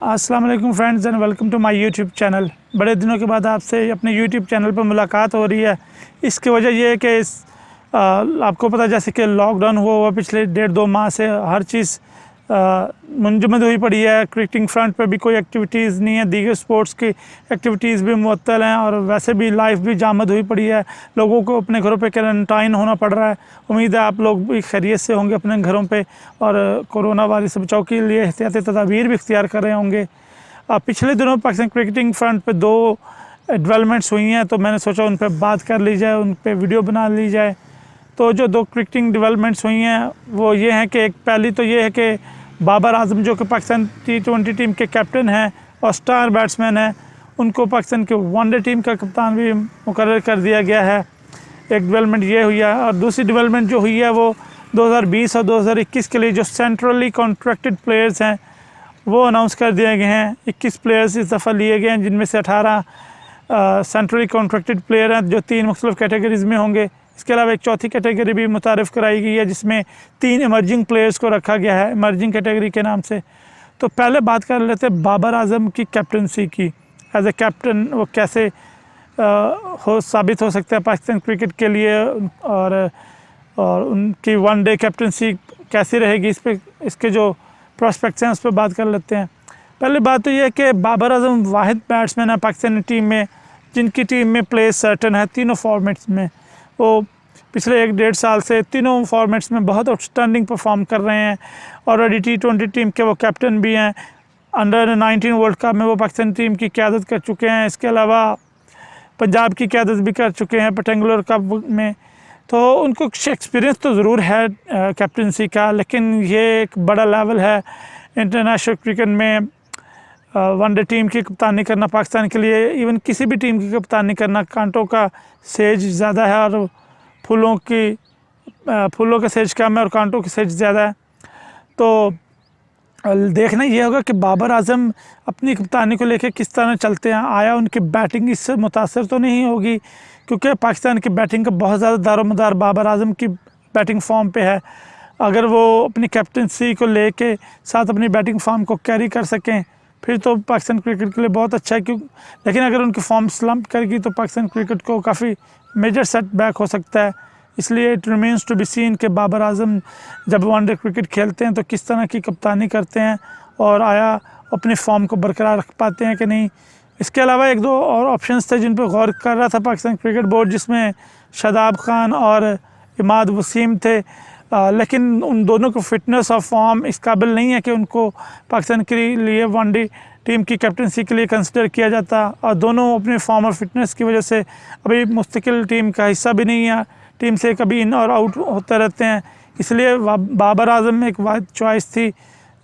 अस्सलाम वालेकुम friends and welcome to my YouTube channel. बड़े दिनों के बाद आपसे अपने यूट्यूब चैनल पर मुलाकात हो रही है। इसकी वजह यह है कि आपको पता जैसे कि लॉकडाउन हुआ पिछले 1.5-2 माह से हर चीज़ मुंजमद हुई पड़ी है। क्रिकेटिंग फ्रंट पे भी कोई एक्टिविटीज़ नहीं है, दीगर स्पोर्ट्स की एक्टिविटीज़ भी मुअत्तल हैं और वैसे भी लाइफ भी जामद हुई पड़ी है। लोगों को अपने घरों पे क्वारंटाइन होना पड़ रहा है। उम्मीद है आप लोग भी खैरियत से होंगे अपने घरों पे और कोरोना वायरस से बचाव के लिए एहतियाती तदाबीर भी इख्तियार कर रहे होंगे। पिछले दिनों पाकिस्तान क्रिकेटिंग फ्रंट पे 2 डेवलपमेंट्स हुई हैं, तो मैंने सोचा उन पर बात कर ली जाए, उन पर वीडियो बना ली जाए। तो जो 2 क्रिकेटिंग डेवलपमेंट्स हुई हैं वो ये हैं कि एक पहली तो ये है कि बाबर आजम जो कि पाकिस्तान T20 टीम के कैप्टन हैं और स्टार बैट्समैन हैं, उनको पाकिस्तान के वनडे टीम का कप्तान भी मुकर्रर कर दिया गया है। एक डेवलपमेंट ये हुई है और दूसरी डेवलपमेंट जो हुई है वो 2020 और 2021 के लिए जो सेंट्रली कॉन्ट्रैक्टेड प्लेयर्स हैं वो अनाउंस कर दिए गए हैं। 21 प्लेयर्स इस दफ़ा लिए गए हैं, जिनमें से 18 सेंट्रली कॉन्ट्रैक्टेड प्लेयर हैं जो 3 मुख्तलिफ कैटेगरीज़ में होंगे। इसके अलावा एक चौथी कैटेगरी भी मुतारिफ़ कराई गई है जिसमें 3 इमर्जिंग प्लेयर्स को रखा गया है इमर्जिंग कैटेगरी के नाम से। तो पहले बात कर लेते हैं बाबर आजम की कैप्टनसी की। एज ए कैप्टन वो कैसे साबित हो सकता है पाकिस्तान क्रिकेट के लिए और उनकी वनडे कैप्टनसी कैसी रहेगी, इसके जो प्रॉस्पेक्ट्स हैं उस पर बात कर लेते हैं। पहली बात तो यह है कि बाबर आजम वाहिद बैट्समैन है पाकिस्तानी टीम में जिनकी टीम में प्लेस सर्टन है तीनों फॉर्मेट्स में। वो पिछले 1-1.5 साल से तीनों फॉर्मेट्स में बहुत आउटस्टैंडिंग परफॉर्म कर रहे हैं। ऑलरेडी T20 टीम के वो कैप्टन भी हैं। अंडर 19 वर्ल्ड कप में वो पाकिस्तान टीम की क़यादत कर चुके हैं। इसके अलावा पंजाब की क़यादत भी कर चुके हैं पर्टिकुलर कप में। तो उनको एक्सपीरियंस तो ज़रूर है कैप्टनसी का, लेकिन ये एक बड़ा लेवल है इंटरनेशनल क्रिकेट में। वनडे टीम की कप्तानी करना पाकिस्तान के लिए, इवन किसी भी टीम की कप्तानी करना, कांटों का सेज ज़्यादा है और फूलों का सेज कम है और कांटों की सेज ज़्यादा है। तो देखना ये होगा कि बाबर आजम अपनी कप्तानी को लेकर किस तरह चलते हैं। आया उनकी बैटिंग इससे मुतासर तो नहीं होगी, क्योंकि पाकिस्तान की बैटिंग का बहुत ज़्यादा दारोमदार बाबर आजम की बैटिंग फॉर्म पे है। अगर वो अपनी कैप्टनसी को लेके साथ अपनी बैटिंग फॉर्म को कैरी कर सकें फिर तो पाकिस्तान क्रिकेट के लिए बहुत अच्छा है। लेकिन अगर उनकी फॉर्म स्लम्प करेगी तो पाकिस्तान क्रिकेट को काफ़ी मेजर सेटबैक हो सकता है। इसलिए it remains to be seen कि बाबर आजम जब वनडे क्रिकेट खेलते हैं तो किस तरह की कप्तानी करते हैं और आया अपनी फॉर्म को बरकरार रख पाते हैं कि नहीं। इसके अलावा 1-2 और ऑप्शंस थे जिन पर गौर कर रहा था पाकिस्तान क्रिकेट बोर्ड, जिसमें शादाब खान और इमाद वसीम थे। लेकिन उन दोनों को फिटनेस और फॉर्म इस काबिल नहीं है कि उनको पाकिस्तान के लिए वनडे टीम की कैप्टनसी के लिए कंसिडर किया जाता। और दोनों अपने फॉर्म और फिटनेस की वजह से अभी मुस्तकिल टीम का हिस्सा भी नहीं है, टीम से कभी इन और आउट होते रहते हैं। इसलिए बाबर आजम एक वाहिद चॉइस थी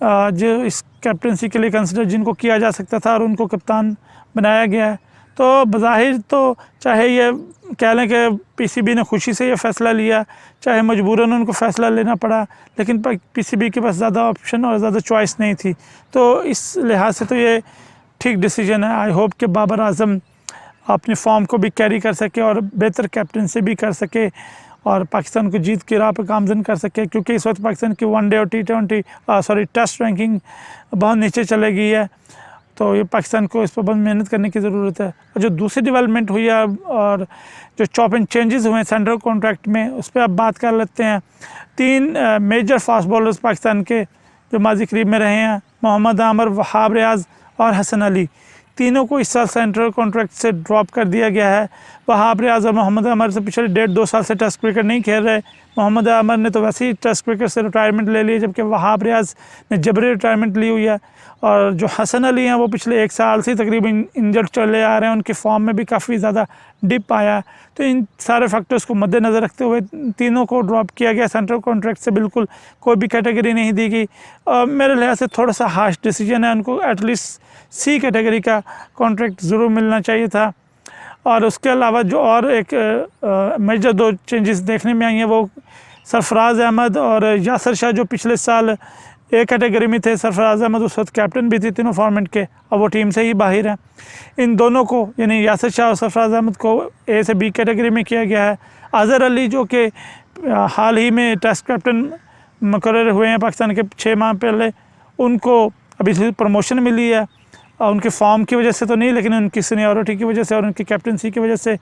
जो इस कैप्टनसी के लिए कंसिडर जिनको किया जा सकता था और उनको कप्तान बनाया गया है। तो बज़ाहिर तो चाहे ये कह लें कि PCB ने खुशी से ये फ़ैसला लिया, चाहे मजबूरन उनको फ़ैसला लेना पड़ा, लेकिन PCB के पास ज़्यादा ऑप्शन और ज़्यादा चॉइस नहीं थी। तो इस लिहाज से तो ये ठीक डिसीजन है। आई होप कि बाबर आजम अपनी फॉर्म को भी कैरी कर सके और बेहतर कैप्टनसी भी कर सके और पाकिस्तान को जीत की राह पर गामज़न कर सके, क्योंकि इस वक्त पाकिस्तान की वनडे और टेस्ट रैंकिंग बहुत नीचे चले गई है। तो ये पाकिस्तान को इस पर बहुत मेहनत करने की ज़रूरत है। और जो दूसरी डेवलपमेंट हुई है और जो चॉप एंड चेंजेस हुए हैं सेंट्रल कॉन्ट्रैक्ट में, उस पर अब बात कर लेते हैं। 3 मेजर फास्ट बॉलर्स पाकिस्तान के जो माजी करीब में रहे हैं, मोहम्मद आमर, वहाब रियाज और हसन अली, तीनों को इस साल सेंट्रल कॉन्ट्रैक्ट से ड्रॉप कर दिया गया है। वहाब रियाज और मोहम्मद आमर से पिछले 1.5-2 साल से टेस्ट क्रिकेट नहीं खेल रहे। मोहम्मद आमर ने तो वैसे ही टेस्ट क्रिकेट से रिटायरमेंट ले ली, जबकि वहाब रियाज ने जबरी रिटायरमेंट ली हुई है। और जो हसन अली हैं वो पिछले 1 साल से तकरीबन इंजर्ड चले आ रहे हैं, उनकी फॉर्म में भी काफ़ी ज़्यादा डिप आया है। तो इन सारे फैक्टर्स को मद्देनज़र रखते हुए तीनों को ड्रॉप किया गया सेंट्रल कॉन्ट्रैक्ट से, बिल्कुल कोई भी कैटेगरी नहीं दी गई। मेरे लिहाज से थोड़ा सा हार्श डिसीजन है, उनको एटलीस्ट C कैटेगरी का कॉन्ट्रैक्ट ज़रूर मिलना चाहिए था। और उसके अलावा जो और एक मेजर 2 चेंजेस देखने में आई हैं वो सरफराज अहमद और यासर शाह, जो पिछले साल A कैटेगरी में थे। सरफराज अहमद उस वक्त कैप्टन भी थे तीनों फॉर्मेट के, और वो टीम से ही बाहर हैं। इन दोनों को यानी यासर शाह और सरफराज अहमद को A से B कैटेगरी में किया गया है। अज़हर अली जो कि हाल ही में टेस्ट कैप्टन मुकर्रर हुए हैं पाकिस्तान के 6 माह पहले, उनको अभी प्रमोशन मिली है उनके फॉर्म की वजह से तो नहीं, लेकिन उनकी सीनियरिटी की वजह से और उनकी कैप्टनसी की वजह से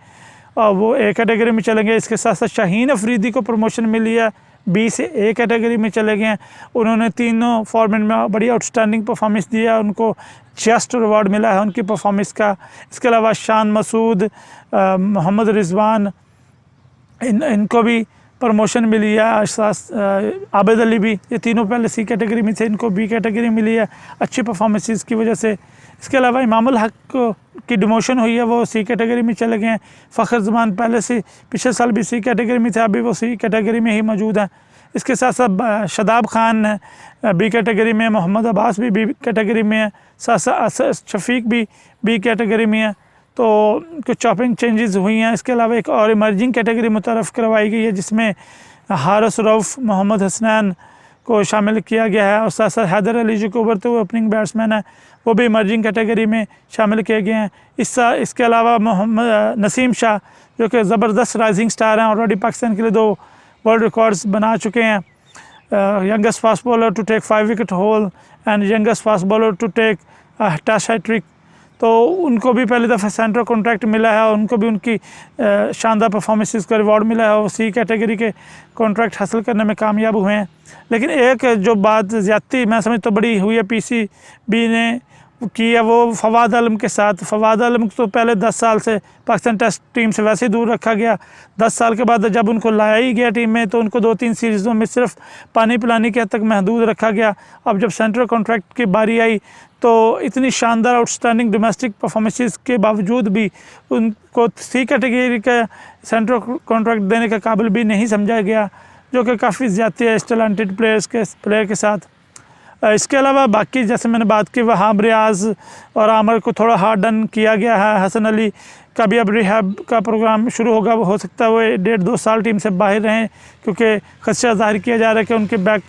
वो ए कैटेगरी में चले गए। इसके साथ साथ शाहीन अफरीदी को प्रमोशन मिली है, बी से ए कैटेगरी में चले गए हैं। उन्होंने तीनों फॉर्मेट में बड़ी आउटस्टैंडिंग परफॉर्मेंस दी है, उनको जस्ट अवार्ड मिला है उनकी परफॉर्मेंस का। इसके अलावा शान मसूद, मोहम्मद रिजवान, इनको भी प्रमोशन मिली है। आबिद अली भी, ये तीनों पहले सी कैटेगरी में थे, इनको बी कैटेगरी मिली है अच्छी परफॉर्मेंसेस की वजह से। इसके अलावा इमामुल हक की डिमोशन हुई है, वो सी कैटेगरी में चले गए हैं। फ़खर ज़मान पहले से पिछले साल भी सी कैटेगरी में थे, अभी वो सी कैटेगरी में ही मौजूद हैं। इसके साथ साथ शदाब खान बी कैटेगरी में, मोहम्मद अब्बास भी बी कैटेगरी में है, साथ साथ शफीक भी बी कैटेगरी में है। तो कुछ चॉपिंग चेंजेस हुई हैं। इसके अलावा एक और इमर्जिंग कैटेगरी मुतारफ़ करवाई गई है, जिसमें हारिस रऊफ़, मोहम्मद हसनैन को शामिल किया गया है और साथ साथ हैदर अली जो कि उभरते हुए ओपनिंग बैट्समैन है, वो भी इमर्जिंग कैटेगरी में शामिल किए गए हैं। इसके अलावा मोहम्मद नसीम शाह जो कि ज़बरदस्त राइजिंग स्टार हैं, ऑलरेडी पाकिस्तान के लिए 2 वर्ल्ड रिकॉर्ड्स बना चुके हैं, youngest fast bowler to take 5 wicket haul and youngest fast bowler to take test hat trick. तो उनको भी पहली दफ़ा सेंट्रल कॉन्ट्रैक्ट मिला है और उनको भी उनकी शानदार परफॉर्मेंसेस का रिवॉर्ड मिला है, वो सी कैटेगरी के कॉन्ट्रैक्ट हासिल करने में कामयाब हुए हैं। लेकिन एक जो बात ज़्यादती मैं समझता तो बड़ी हुई है पीसीबी ने की है, वो फवाद आलम के साथ। फवाद आलम तो पहले 10 साल से पाकिस्तान टेस्ट टीम से वैसे ही दूर रखा गया। 10 साल के बाद जब उनको लाया ही गया टीम में, तो उनको 2-3 सीरीज़ों में सिर्फ पानी पिलाने के हद तक महदूद रखा गया। अब जब सेंट्रल कॉन्ट्रैक्ट की बारी आई तो इतनी शानदार आउटस्टैंडिंग डोमेस्टिक परफॉर्मेंसेस के बावजूद भी उनको सी कैटेगरी का सेंट्रल कॉन्ट्रैक्ट देने का काबिल भी नहीं समझा गया, जो कि काफ़ी ज़्यादती है इस टैलेंटेड प्लेयर के साथ। इसके अलावा बाकी जैसे मैंने बात की, वहाब रियाज़ और आमर को थोड़ा हार्ड डन किया गया है। हसन अली का भी अब रिहैब का प्रोग्राम शुरू होगा, वो हो सकता है वो 1.5-2 साल टीम से बाहर रहें, क्योंकि खदशा ज़ाहिर किया जा रहा है कि उनकी बैक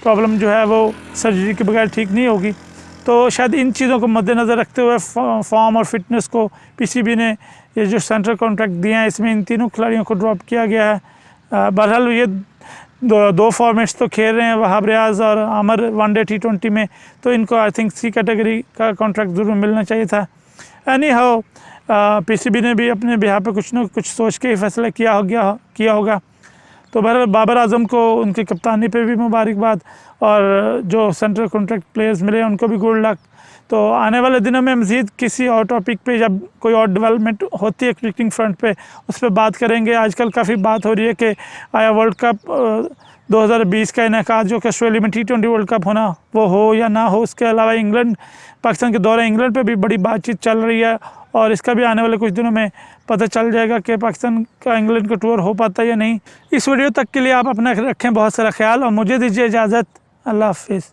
प्रॉब्लम जो है वो सर्जरी के बगैर ठीक नहीं होगी। तो शायद इन चीज़ों को मद्देनज़र रखते हुए फॉर्म और फिटनेस को पीसीबी ने ये जो सेंट्रल कॉन्ट्रैक्ट दिए हैं, इसमें इन तीनों खिलाड़ियों को ड्रॉप किया गया है। बहरहाल ये दो फॉर्मेट्स तो खेल रहे हैं, वहाब रियाज़ और आमर वनडे T20 में, तो इनको आई थिंक सी कैटेगरी का कॉन्ट्रैक्ट ज़रूर मिलना चाहिए था। एनी हाउ पीसीबी ने भी अपने बिहार पे कुछ न कुछ सोच के ही फैसला किया होगा। तो बहरहाल बाबर आजम को उनकी कप्तानी पे भी मुबारकबाद, और जो सेंट्रल कॉन्ट्रैक्ट प्लेयर्स मिले उनको भी गुड लक। तो आने वाले दिनों में मज़ीद किसी और टॉपिक पे जब कोई और डेवलपमेंट होती है क्रिकेटिंग फ्रंट पे, उस पर बात करेंगे। आजकल काफ़ी बात हो रही है कि आया वर्ल्ड कप 2020 का इनेकाद जो कि ऑस्ट्रेलिया में T20 वर्ल्ड कप होना, वो हो या ना हो। इसके अलावा इंग्लैंड, पाकिस्तान के दौरे इंग्लैंड पे भी बड़ी बातचीत चल रही है, और इसका भी आने वाले कुछ दिनों में पता चल जाएगा कि पाकिस्तान का इंग्लैंड का टूर हो पाता है या नहीं। इस वीडियो तक के लिए आप अपना रखें बहुत सारा ख्याल, और मुझे दीजिए इजाज़त। अल्लाह हाफिज़।